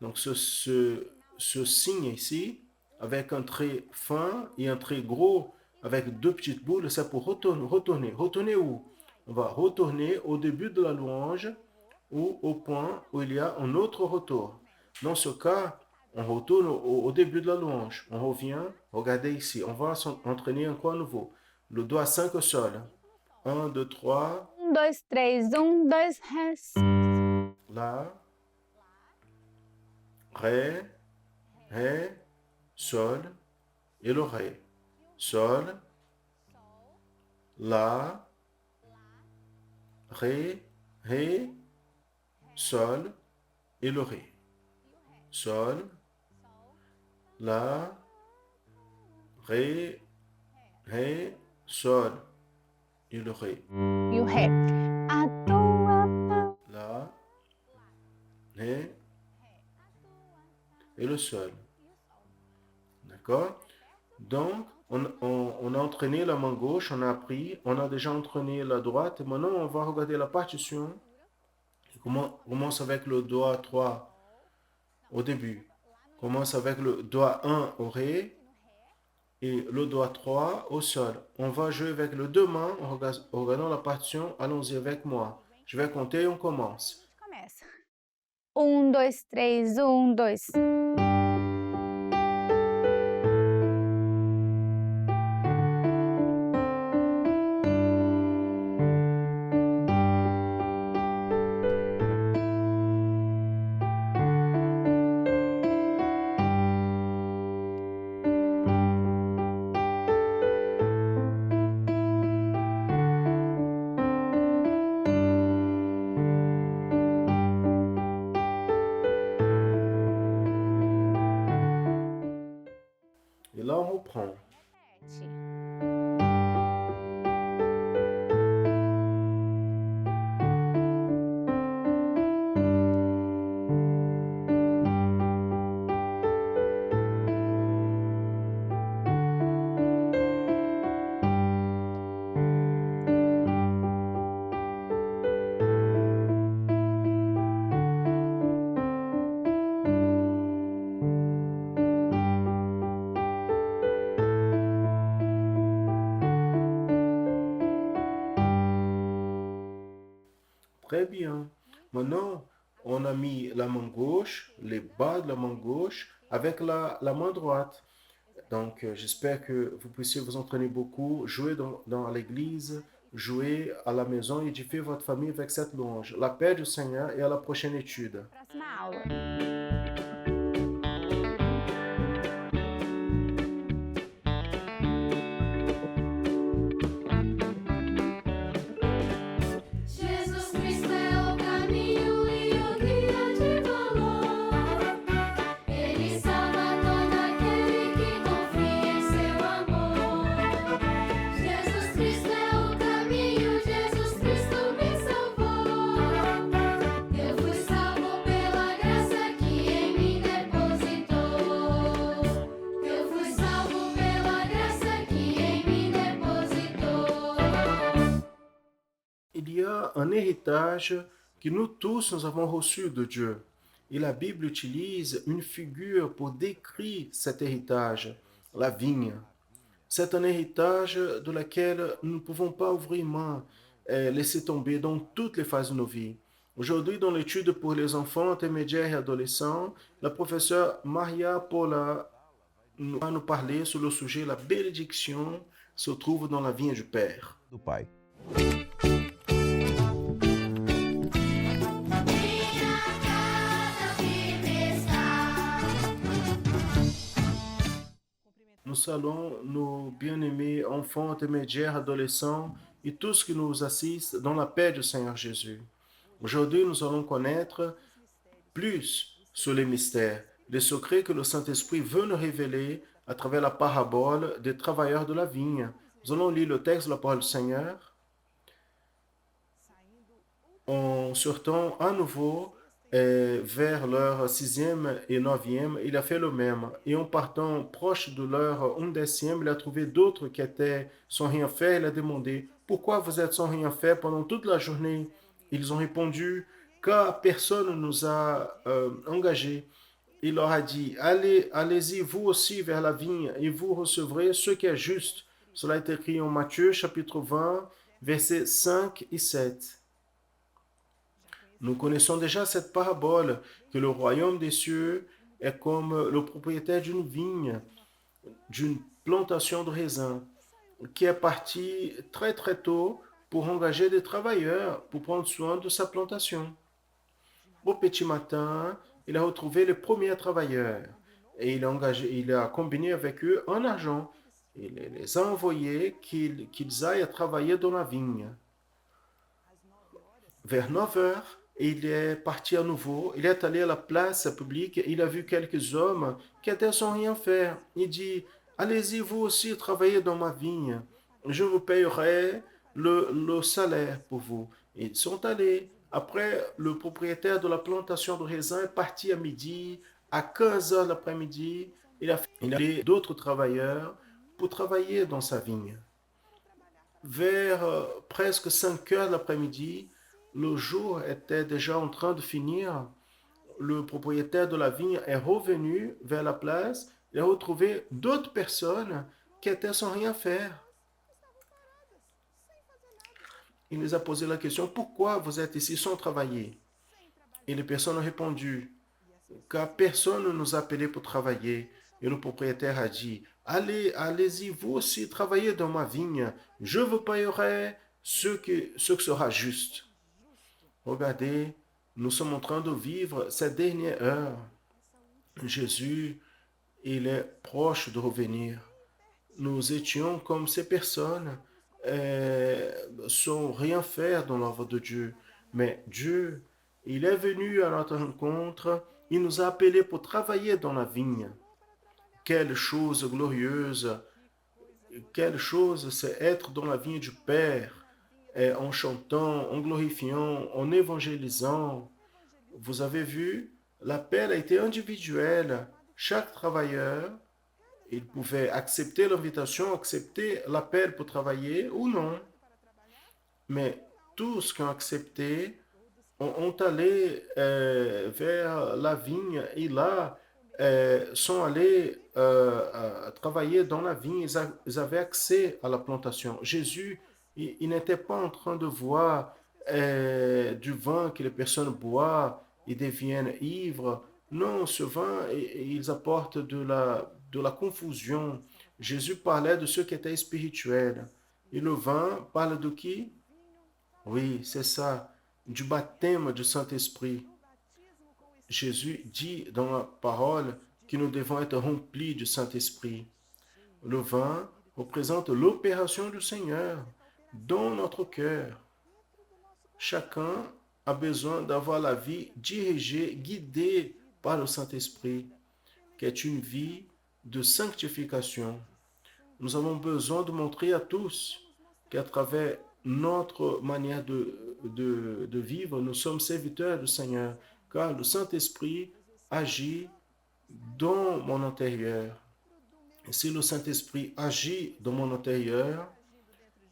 Donc ce signe ici, avec un trait fin et un trait gros, avec deux petites boules, c'est pour retourner. Retourner. Retourner où? On va retourner au début de la louange ou au point où il y a un autre retour. Dans ce cas, on retourne au début de la louange. On revient, regardez ici, on va s'entraîner encore à nouveau. Le doigt 5 au sol. 1, 2, 3. 1, 2, 3, 1, 2, Ré. Là, Ré, Ré, Sol et le Ré. Sol, La, Ré, Ré, Sol et le Ré. Sol, La, Ré, Ré, Sol et le Ré. E o Ré. A tua. La, Ré et le Sol. D'accord? Donc, on a entraîné la main gauche, on a appris, on a déjà entraîné la droite. Et maintenant, on va regarder la partition. On commence avec le doigt 3 au début. On commence avec le doigt 1 au Ré et le doigt 3 au Sol. On va jouer avec les deux mains en regardant la partition. Allons-y avec moi. Je vais compter et on commence. Começa. 1, 2, 3, 1, 2. Et là, on reprend. Très bien. Maintenant, on a mis la main gauche, les bas de la main gauche avec la main droite. Donc, j'espère que vous puissiez vous entraîner beaucoup, jouer dans l'église, jouer à la maison, édifier votre famille avec cette louange. La paix du Seigneur et à la prochaine étude. Próxima aula. Jesus Cristo é o caminho e o guia de valor. Ele salva todo aquele que confia em seu amor. Jesus Cristo é o caminho, Jesus Cristo me salvou. Eu fui salvo pela graça que em mim depositou. Eu fui salvo pela graça que em mim depositou. Il y a un héritage que nous tous nous avons reçu de Dieu. Et la Bible utilise une figure pour décrire cet héritage, la vigne. C'est un héritage de laquelle nous ne pouvons pas ouvrir main et laisser tomber dans toutes les phases de nos vies. Aujourd'hui, dans l'étude pour les enfants intermédiaires et adolescents, la professeure Maria Paula va nous parler sur le sujet la bénédiction se trouve dans la vigne du Père. do Pai. Minha casa firme está. Nous saluons nos bien-aimés enfants intermédiaires, adolescents et tous qui nous assistent dans la paix du Seigneur Jésus. Aujourd'hui, nous allons connaître plus sur les mystères, les secrets que le Saint-Esprit veut nous révéler à travers la parabole des travailleurs de la vigne. Nous allons lire le texte de la parole du Seigneur en sortant à nouveau vers l'heure 6e et 9e, il a fait le même. Et en partant proche de l'heure 11e, il a trouvé d'autres qui étaient sans rien faire. Il a demandé, pourquoi vous êtes sans rien faire pendant toute la journée? Ils ont répondu, car personne ne nous a engagés. Il leur a dit, allez-y vous aussi vers la vigne et vous recevrez ce qui est juste. Cela est écrit en Matthieu chapitre 20, versets 5 et 7. Nous connaissons déjà cette parabole que le royaume des cieux est comme le propriétaire d'une vigne, d'une plantation de raisins, qui est parti très très tôt pour engager des travailleurs pour prendre soin de sa plantation. Au petit matin, il a retrouvé les premiers travailleurs et il a combiné avec eux en argent. Il les a envoyés qu'ils aillent travailler dans la vigne. Vers 9 heures, il est parti à nouveau. Il est allé à la place publique. Il a vu quelques hommes qui étaient sans rien faire. Il dit, allez-y vous aussi travailler dans ma vigne. Je vous payerai le salaire pour vous. Ils sont allés. Après, le propriétaire de la plantation de raisins est parti à midi. À 15 heures l'après-midi, il a appelé d'autres travailleurs pour travailler dans sa vigne. Vers presque 5 heures de l'après-midi, le jour était déjà en train de finir. Le propriétaire de la vigne est revenu vers la place et a retrouvé d'autres personnes qui étaient sans rien faire. Il les a posé la question, pourquoi vous êtes ici sans travailler? Et les personnes ont répondu, car personne ne nous a appelés pour travailler. Et le propriétaire a dit, allez-y vous aussi travailler dans ma vigne. Je vous payerai ce que sera juste. Regardez, nous sommes en train de vivre cette dernière heure. Jésus, il est proche de revenir. Nous étions comme ces personnes sans rien faire dans l'œuvre de Dieu. Mais Dieu, il est venu à notre rencontre. Il nous a appelés pour travailler dans la vigne. Quelle chose glorieuse! Quelle chose c'est être dans la vigne du Père, en chantant, en glorifiant, en évangélisant. Vous avez vu, l'appel a été individuel. Chaque travailleur, il pouvait accepter l'invitation, accepter l'appel pour travailler ou non. Mais tous qui ont accepté ont allé vers la vigne et là sont allés travailler dans la vigne. Ils avaient accès à la plantation. Jésus, il n'était pas en train de voir du vin que les personnes boivent et deviennent ivres. Non, ce vin, ils apportent de la confusion. Jésus parlait de ce qui était spirituel. Et le vin parle de qui? Oui, c'est ça, du baptême du Saint-Esprit. Jésus dit dans la parole que nous devons être remplis du Saint-Esprit. Le vin représente l'opération du Seigneur dans notre cœur. Chacun a besoin d'avoir la vie dirigée, guidée par le Saint-Esprit, qui est une vie de sanctification. Nous avons besoin de montrer à tous qu'à travers notre manière de vivre, nous sommes serviteurs du Seigneur, car le Saint-Esprit agit dans mon intérieur. Et si le Saint-Esprit agit dans mon intérieur,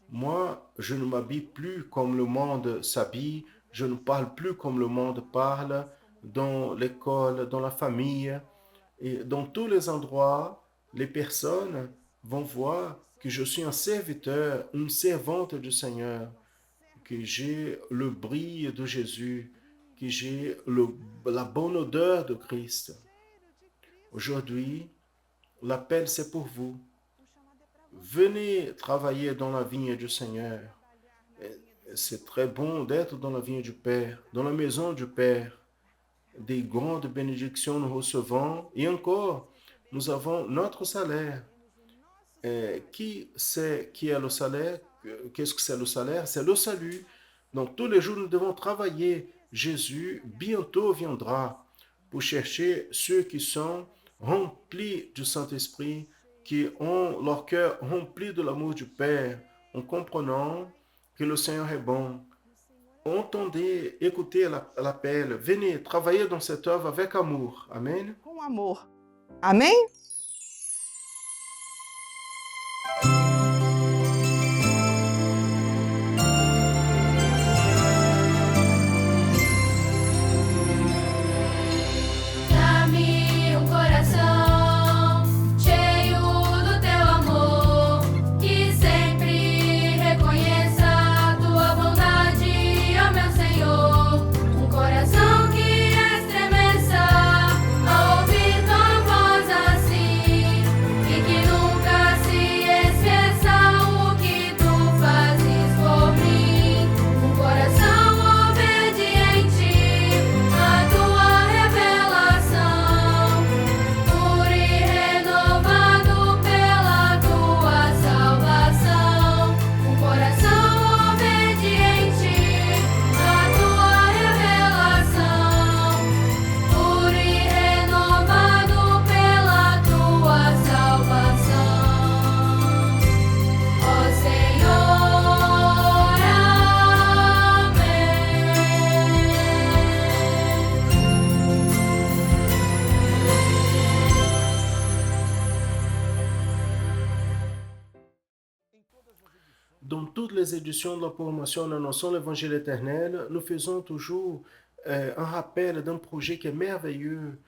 moi, je ne m'habille plus comme le monde s'habille, je ne parle plus comme le monde parle, dans l'école, dans la famille, et dans tous les endroits, les personnes vont voir que je suis un serviteur, une servante du Seigneur, que j'ai le bris de Jésus que j'ai la bonne odeur de Christ. Aujourd'hui, l'appel c'est pour vous. Venez travailler dans la vigne du Seigneur. C'est très bon d'être dans la vigne du Père, dans la maison du Père. Des grandes bénédictions nous recevons et encore, nous avons notre salaire. Qui sait qui est le salaire? Qu'est-ce que c'est le salaire? C'est le salut. Donc tous les jours, nous devons travailler. Jésus bientôt viendra pour chercher ceux qui sont remplis du Saint-Esprit, qui ont leur cœur rempli de l'amour du Père, en comprenant que le Seigneur est bon. Entendez, écoutez l'appel, venez travailler dans cette œuvre avec amour. Amen. Com amor. Amém? Dá-me coração cheio do teu amor, que sempre reconheça tua bondade, ó meu Senhor. Coração que estremeça ao ouvir tua voz assim, e que nunca se esqueça o que tu fazes por mim. Coração obediente à tua revelação, puro e renovado pela tua salvação. Coração obediente à tua revelação, puro e renovado pela tua salvação. Ó Senhor, amém. Dans toutes les éditions de la promotion annonçant l'évangile éternel, nous faisons toujours un rappel d'un projet qui est merveilleux,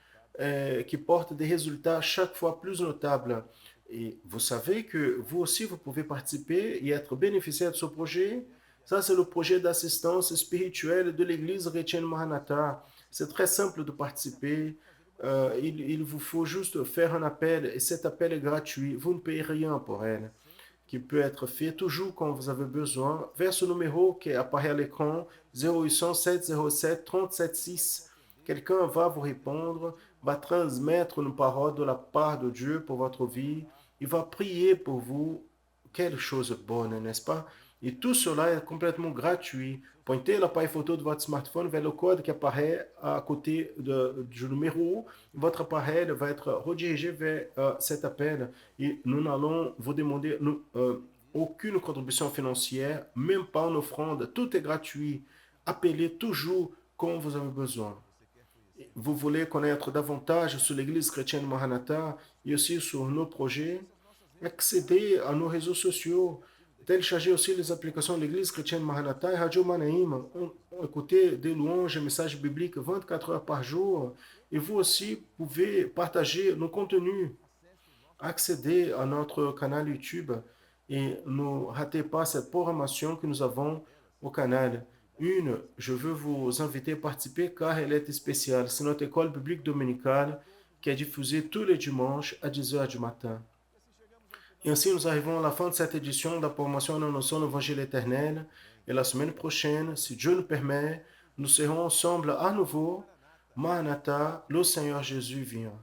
qui porte des résultats chaque fois plus notables. Et vous savez que vous aussi, vous pouvez participer et être bénéficiaire de ce projet. Ça, c'est le projet d'assistance spirituelle de l'Église chrétienne Maranatha. C'est très simple de participer. Il vous faut juste faire un appel et cet appel est gratuit. Vous ne payez rien pour elle, qui peut être fait toujours quand vous avez besoin, vers ce numéro qui apparaît à l'écran, 0800 707 376. Quelqu'un va vous répondre, va transmettre une parole de la part de Dieu pour votre vie. Il va prier pour vous. Quelle chose bonne, n'est-ce pas? Et tout cela est complètement gratuit. Pointez l'appareil photo de votre smartphone vers le code qui apparaît à côté du numéro. Votre appareil va être redirigé vers cet appel. Et nous n'allons vous demander aucune contribution financière, même pas une offrande. Tout est gratuit. Appelez toujours quand vous avez besoin. Vous voulez connaître davantage sur l'Église chrétienne Maranatha et aussi sur nos projets, accédez à nos réseaux sociaux, téléchargez aussi les applications de l'Église chrétienne Maranatha et Radio Manaïm, écoutez des louanges et messages bibliques 24 heures par jour, et vous aussi pouvez partager nos contenus, accédez à notre canal YouTube et ne ratez pas cette programmation que nous avons au canal. Je veux vous inviter à participer car elle est spéciale. C'est notre école biblique dominicale qui est diffusée tous les dimanches à 10 heures du matin. Et ainsi, nous arrivons à la fin de cette édition de la promotion annonçant l'évangile éternel. Et la semaine prochaine, si Dieu nous permet, nous serons ensemble à nouveau. Maranatha, le Seigneur Jésus vient.